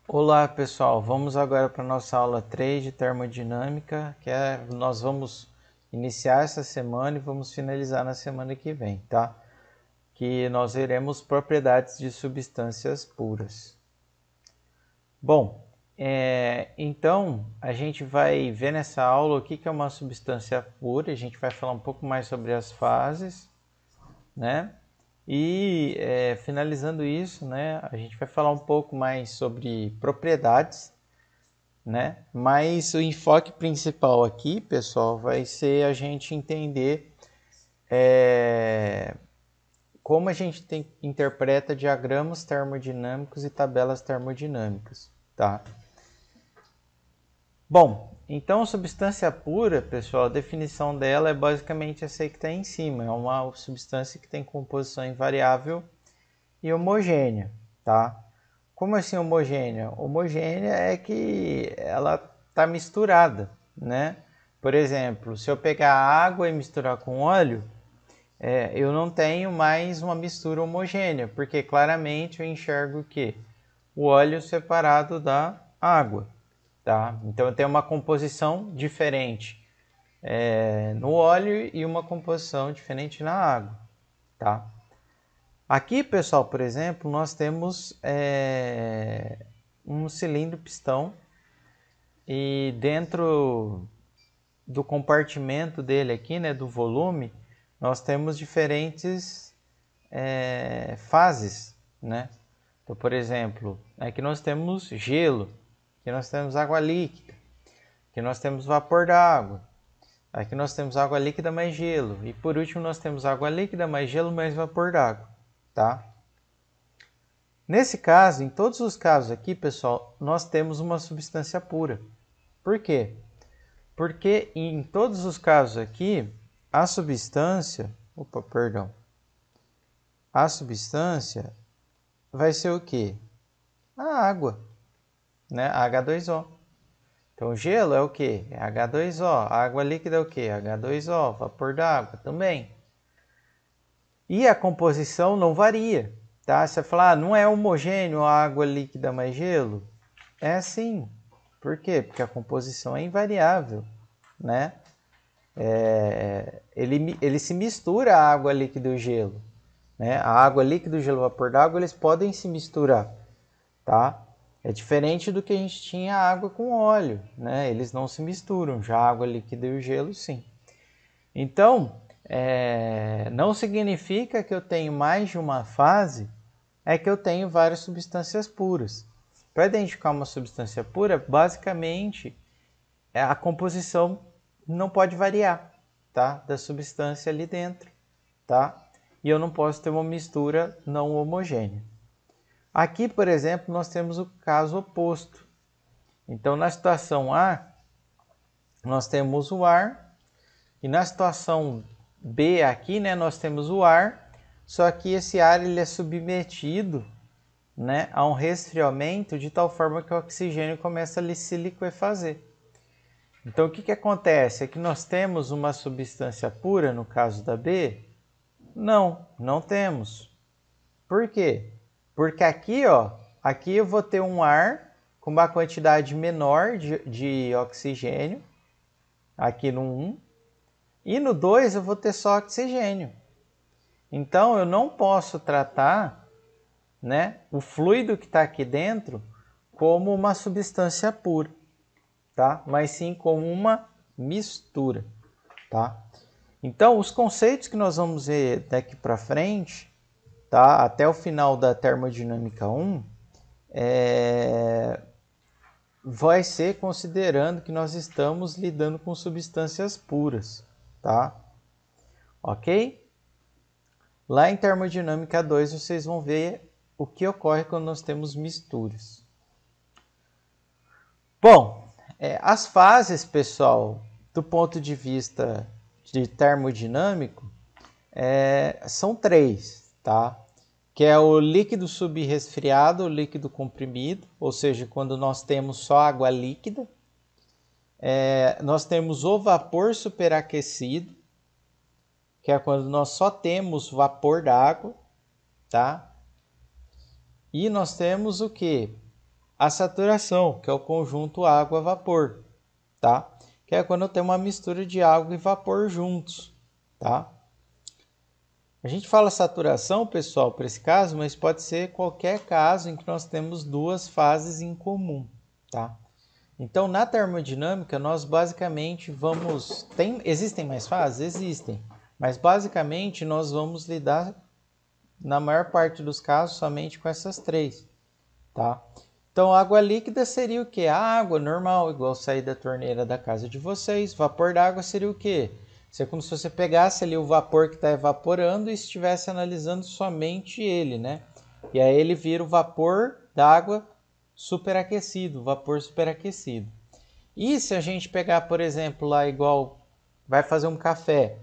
Olá pessoal, vamos agora para a nossa aula 3 de termodinâmica, nós vamos iniciar essa semana e vamos finalizar na semana que vem, tá? Que nós veremos propriedades de substâncias puras. Bom, então a gente vai ver nessa aula o que é uma substância pura, a gente vai falar um pouco mais sobre as fases, né? E finalizando isso, né, a gente vai falar um pouco mais sobre propriedades, né? Mas o enfoque principal aqui, pessoal, vai ser a gente entender como a gente interpreta diagramas termodinâmicos e tabelas termodinâmicas, tá? Bom, então a substância pura, pessoal, a definição dela é basicamente essa aí que está em cima. É uma substância que tem composição invariável e homogênea, tá? Como assim homogênea? Homogênea é que ela está misturada, né? Por exemplo, se eu pegar água e misturar com óleo, eu não tenho mais uma mistura homogênea, porque claramente eu enxergo que o óleo separado da água, tá? Então eu tenho uma composição diferente no óleo e uma composição diferente na água, tá? Aqui, pessoal, por exemplo, nós temos um cilindro pistão e dentro do compartimento dele aqui, né, do volume, nós temos diferentes fases, né? Então, por exemplo, aqui nós temos gelo, aqui nós temos água líquida, aqui nós temos vapor d'água, aqui nós temos água líquida mais gelo e por último nós temos água líquida mais gelo mais vapor d'água, tá? Nesse caso, em todos os casos aqui, pessoal, nós temos uma substância pura. Por quê? Porque em todos os casos aqui, a substância vai ser o quê? A água, né? H2O. Então, gelo é o quê? É H2O. A água líquida é o quê? H2O. Vapor d'água também. E a composição não varia, tá? Você fala, não é homogêneo a água líquida mais gelo? É sim. Por quê? Porque a composição é invariável, né? Ele se mistura a água líquida e o gelo, né? A água líquida e o gelo vapor d'água, eles podem se misturar, tá? É diferente do que a gente tinha água com óleo, né? Eles não se misturam, já a água líquida e o gelo, sim. Então, não significa que eu tenho mais de uma fase, é que eu tenho várias substâncias puras. Para identificar uma substância pura, basicamente, a composição não pode variar, tá? Da substância ali dentro, tá? E eu não posso ter uma mistura não homogênea. Aqui, por exemplo, nós temos o caso oposto. Então, na situação A, nós temos o ar, e na situação B aqui, né, nós temos o ar, só que esse ar ele é submetido, né, a um resfriamento de tal forma que o oxigênio começa a se liquefazer. Então, o que acontece? É que nós temos uma substância pura, no caso da B? Não temos. Por quê? Porque aqui, ó, aqui eu vou ter um ar com uma quantidade menor de oxigênio, aqui no 1, e no 2 eu vou ter só oxigênio. Então, eu não posso tratar, né, o fluido que está aqui dentro como uma substância pura, tá? Mas sim como uma mistura, tá? Então, os conceitos que nós vamos ver daqui para frente, tá? Até o final da termodinâmica 1, vai ser considerando que nós estamos lidando com substâncias puras, tá? Ok? Lá em termodinâmica 2 vocês vão ver o que ocorre quando nós temos misturas. Bom, as fases, pessoal, do ponto de vista de termodinâmico, são três, tá? Que é o líquido subresfriado, o líquido comprimido, ou seja, quando nós temos só água líquida. Nós temos o vapor superaquecido, que é quando nós só temos vapor d'água, tá? E nós temos o que? a saturação, que é o conjunto água-vapor, tá? Que é quando eu tenho uma mistura de água e vapor juntos, tá? A gente fala saturação, pessoal, para esse caso, mas pode ser qualquer caso em que nós temos duas fases em comum, tá? Então, na termodinâmica, nós basicamente vamos... Existem mais fases? Existem. Mas, basicamente, nós vamos lidar, na maior parte dos casos, somente com essas três, tá? Então, água líquida seria o quê? A água normal, igual sair da torneira da casa de vocês. Vapor d'água seria o quê? Seria como se você pegasse ali o vapor que está evaporando e estivesse analisando somente ele, né? E aí ele vira o vapor d'água superaquecido, vapor superaquecido. E se a gente pegar, por exemplo, lá igual vai fazer um café,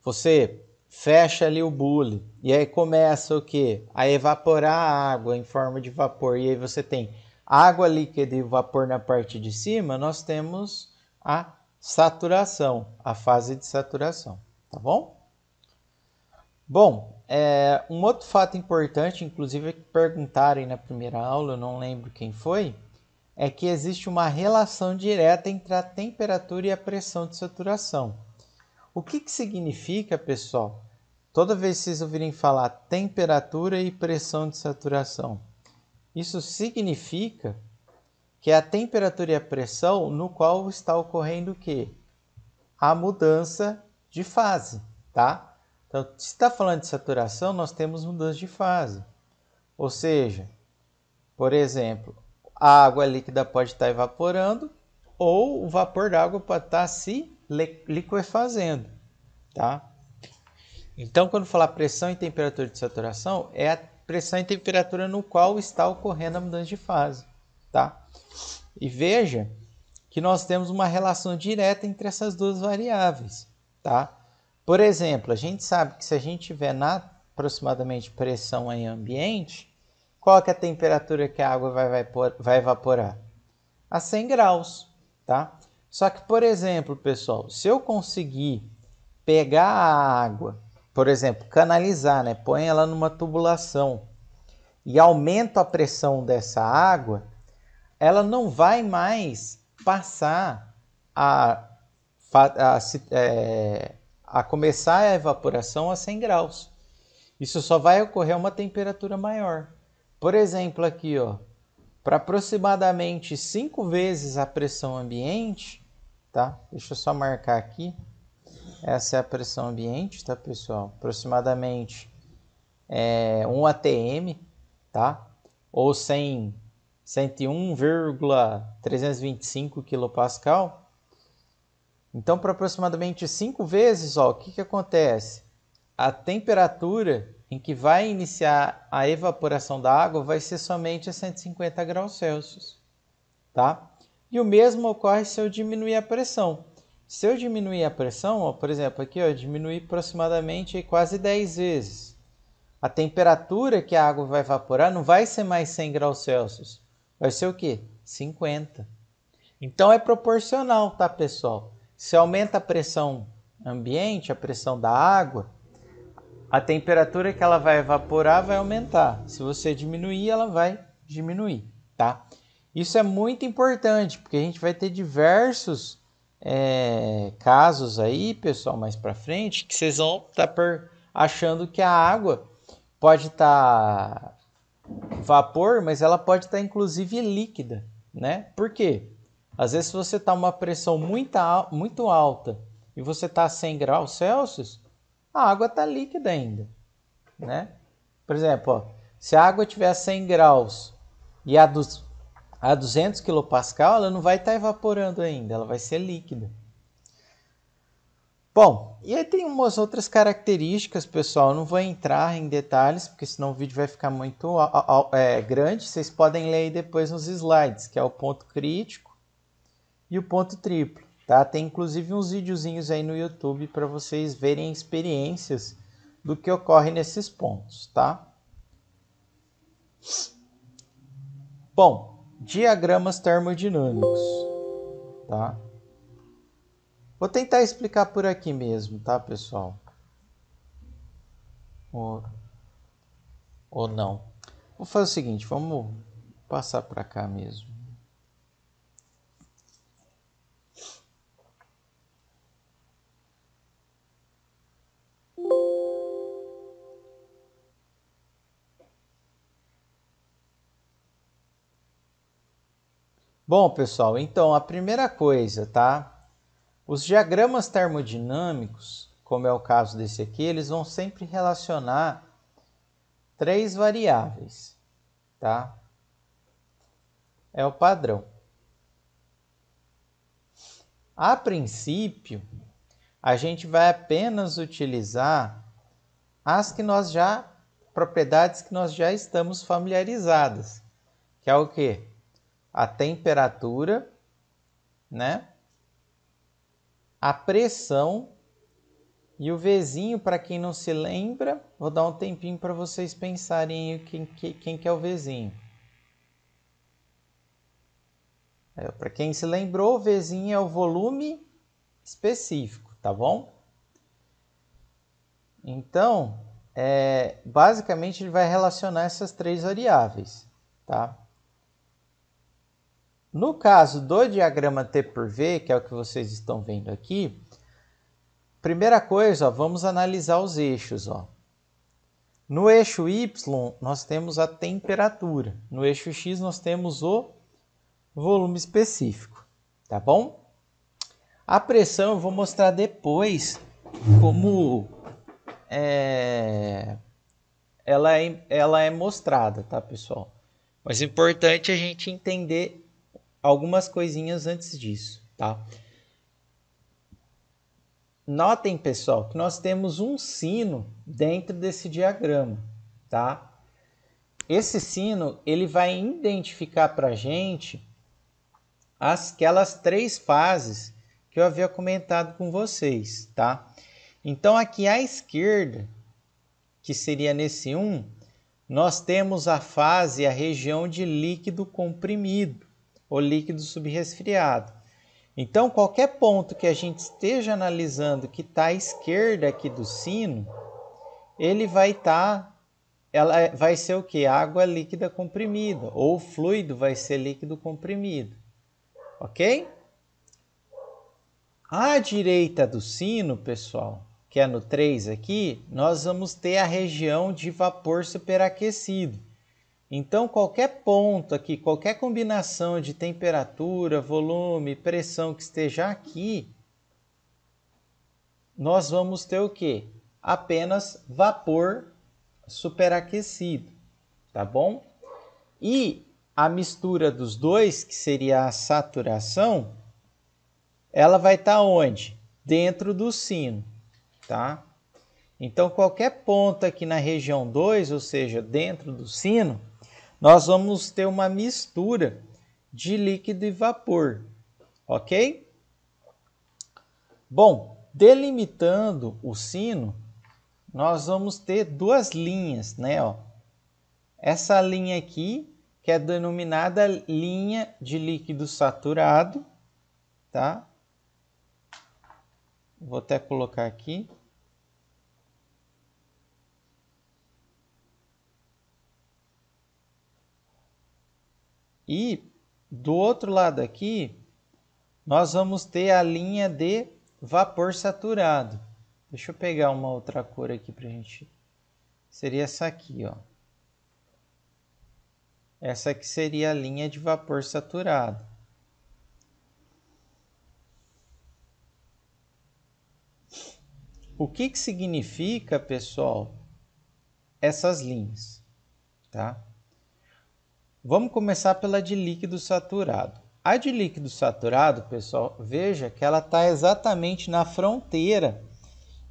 você fecha ali o bule e aí começa o quê? A evaporar a água em forma de vapor. E aí você tem água líquida e vapor na parte de cima, nós temos a saturação, a fase de saturação, tá bom? Bom, um outro fato importante, inclusive que perguntarem na primeira aula, eu não lembro quem foi, é que existe uma relação direta entre a temperatura e a pressão de saturação. O que significa, pessoal? Toda vez que vocês ouvirem falar temperatura e pressão de saturação, isso significa que é a temperatura e a pressão no qual está ocorrendo o quê? A mudança de fase, tá? Então, se está falando de saturação, nós temos mudança de fase. Ou seja, por exemplo, a água líquida pode estar evaporando ou o vapor d'água pode estar se liquefazendo, tá? Então, quando falar pressão e temperatura de saturação, é a pressão e temperatura no qual está ocorrendo a mudança de fase, tá? E veja que nós temos uma relação direta entre essas duas variáveis, tá? Por exemplo, a gente sabe que se a gente tiver na aproximadamente pressão em ambiente, qual que é a temperatura que a água vai evaporar? A 100 graus, tá? Só que, por exemplo, pessoal, se eu conseguir pegar a água, por exemplo, canalizar, né? Põe ela numa tubulação e aumento a pressão dessa água, ela não vai mais passar a começar a evaporação a 100 graus. Isso só vai ocorrer a uma temperatura maior. Por exemplo, aqui, ó, para aproximadamente 5 vezes a pressão ambiente, tá? Deixa eu só marcar aqui. Essa é a pressão ambiente, tá, pessoal? Aproximadamente 1 atm, tá? Ou 101,325 kPa. Então, para aproximadamente 5 vezes, ó, o que acontece? A temperatura em que vai iniciar a evaporação da água vai ser somente a 150 graus Celsius, tá? E o mesmo ocorre se eu diminuir a pressão. Se eu diminuir a pressão, ó, por exemplo, aqui, ó, diminuir aproximadamente quase 10 vezes. A temperatura que a água vai evaporar não vai ser mais 100 graus Celsius. Vai ser o quê? 50. Então, é proporcional, tá, pessoal? Se aumenta a pressão ambiente, a pressão da água, a temperatura que ela vai evaporar vai aumentar. Se você diminuir, ela vai diminuir, tá? Isso é muito importante, porque a gente vai ter diversos casos aí, pessoal, mais para frente, que vocês vão estar achando que a água pode estar vapor, mas ela pode estar inclusive líquida, né? Por quê? Às vezes, se você está uma pressão muito alta e você está a 100 graus Celsius, a água está líquida ainda, né? Por exemplo, ó, se a água tiver a 100 graus e a 200 kPa, ela não vai estar evaporando ainda, ela vai ser líquida. Bom, e aí tem umas outras características, pessoal, eu não vou entrar em detalhes, porque senão o vídeo vai ficar muito grande, vocês podem ler aí depois nos slides, que é o ponto crítico e o ponto triplo, tá? Tem inclusive uns videozinhos aí no YouTube para vocês verem experiências do que ocorre nesses pontos, tá? Bom, diagramas termodinâmicos, tá? Vou tentar explicar por aqui mesmo, tá, pessoal? Ou não. Vou fazer o seguinte, vamos passar para cá mesmo. Bom, pessoal, então a primeira coisa, tá? Os diagramas termodinâmicos, como é o caso desse aqui, eles vão sempre relacionar três variáveis, tá? É o padrão. A princípio, a gente vai apenas utilizar as que nós já, propriedades que nós já estamos familiarizadas, que é o quê? A temperatura, né? A pressão e o Vzinho, para quem não se lembra, vou dar um tempinho para vocês pensarem quem que é o Vzinho. Para quem se lembrou, o Vzinho é o volume específico, tá bom? Então, basicamente ele vai relacionar essas três variáveis, tá? No caso do diagrama T por V, que é o que vocês estão vendo aqui, primeira coisa, ó, vamos analisar os eixos. Ó. No eixo Y, nós temos a temperatura. No eixo X, nós temos o volume específico, tá bom? A pressão eu vou mostrar depois como ela é mostrada, tá, pessoal? Mas é importante a gente entender algumas coisinhas antes disso, tá? Notem, pessoal, que nós temos um sino dentro desse diagrama, tá? Esse sino, ele vai identificar para a gente aquelas três fases que eu havia comentado com vocês, tá? Então, aqui à esquerda, que seria nesse 1, nós temos a fase, a região de líquido comprimido, ou líquido subresfriado. Então, qualquer ponto que a gente esteja analisando que está à esquerda aqui do sino, ele vai vai ser o quê? Água líquida comprimida, ou fluido vai ser líquido comprimido, ok? À direita do sino, pessoal, que é no 3 aqui, nós vamos ter a região de vapor superaquecido. Então, qualquer ponto aqui, qualquer combinação de temperatura, volume, pressão que esteja aqui, nós vamos ter o quê? Apenas vapor superaquecido, tá bom? E a mistura dos dois, que seria a saturação, ela vai estar onde? Dentro do sino, tá? Então, qualquer ponto aqui na região 2, ou seja, dentro do sino, nós vamos ter uma mistura de líquido e vapor, ok? Bom, delimitando o sino, nós vamos ter duas linhas, né? Ó. Essa linha aqui, que é denominada linha de líquido saturado, tá? Vou até colocar aqui. E do outro lado aqui, nós vamos ter a linha de vapor saturado. Deixa eu pegar uma outra cor aqui para a gente. Seria essa aqui, ó. Essa aqui seria a linha de vapor saturado. O que significa, pessoal, essas linhas, tá? Vamos começar pela de líquido saturado. A de líquido saturado, pessoal, veja que ela está exatamente na fronteira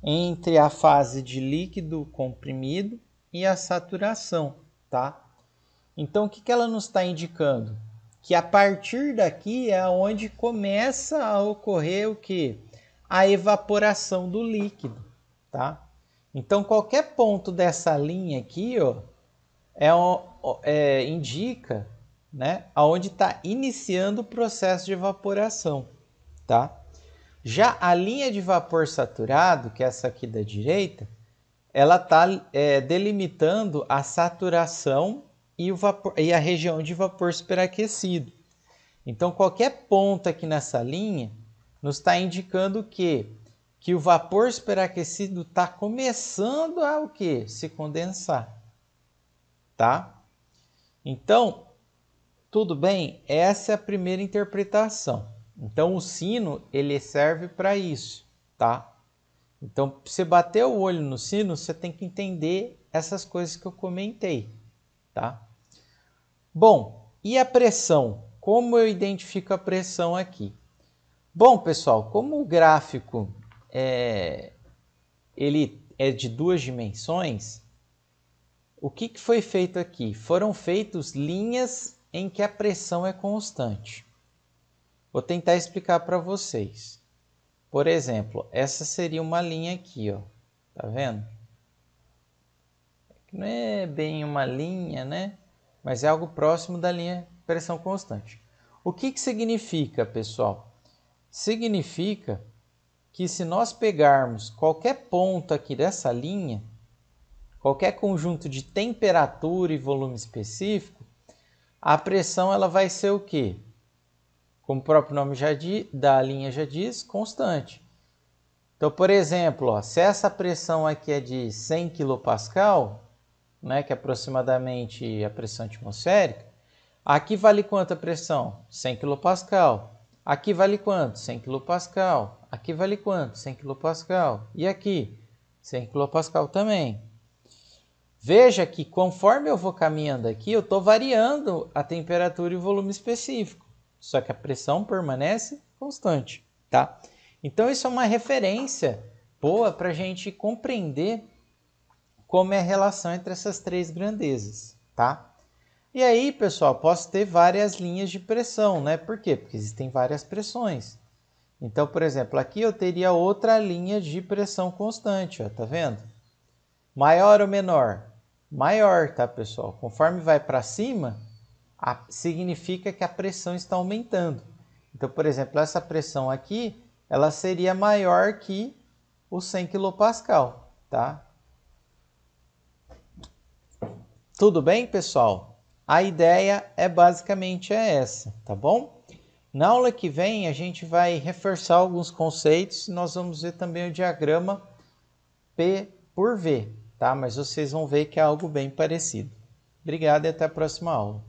entre a fase de líquido comprimido e a saturação, tá? Então, o que ela nos está indicando? Que a partir daqui é onde começa a ocorrer o quê? A evaporação do líquido, tá? Então, qualquer ponto dessa linha aqui, ó, indica, né, aonde está iniciando o processo de evaporação, tá? Já a linha de vapor saturado, que é essa aqui da direita, ela está delimitando a saturação e a região de vapor superaquecido. Então, qualquer ponto aqui nessa linha nos está indicando que o vapor superaquecido está começando a o quê? Se condensar. Tá? Então, tudo bem? Essa é a primeira interpretação. Então, o sino ele serve para isso. Tá? Então, para você bater o olho no sino, você tem que entender essas coisas que eu comentei. Tá? Bom, e a pressão? Como eu identifico a pressão aqui? Bom, pessoal, como o gráfico ele é de 2 dimensões, o que foi feito aqui? Foram feitas linhas em que a pressão é constante. Vou tentar explicar para vocês. Por exemplo, essa seria uma linha aqui, ó. Tá vendo? Não é bem uma linha, né? Mas é algo próximo da linha pressão constante. O que significa, pessoal? Significa que se nós pegarmos qualquer ponto aqui dessa linha, qualquer conjunto de temperatura e volume específico, a pressão ela vai ser o quê? Como o próprio nome da linha já diz, constante. Então, por exemplo, ó, se essa pressão aqui é de 100 kPa, né, que é aproximadamente a pressão atmosférica, aqui vale quanto a pressão? 100 kPa. Aqui vale quanto? 100 kPa. Aqui vale quanto? 100 kPa. E aqui? 100 kPa também. Veja que conforme eu vou caminhando aqui, eu estou variando a temperatura e o volume específico. Só que a pressão permanece constante, tá? Então, isso é uma referência boa para a gente compreender como é a relação entre essas três grandezas, tá? E aí, pessoal, posso ter várias linhas de pressão, né? Por quê? Porque existem várias pressões. Então, por exemplo, aqui eu teria outra linha de pressão constante, ó, tá vendo? Maior ou menor? Maior, tá, pessoal? Conforme vai para cima, significa que a pressão está aumentando. Então, por exemplo, essa pressão aqui, ela seria maior que o 100 kPa, tá? Tudo bem, pessoal? A ideia é basicamente essa, tá bom? Na aula que vem, a gente vai reforçar alguns conceitos e nós vamos ver também o diagrama P por V, tá? Mas vocês vão ver que é algo bem parecido. Obrigado e até a próxima aula.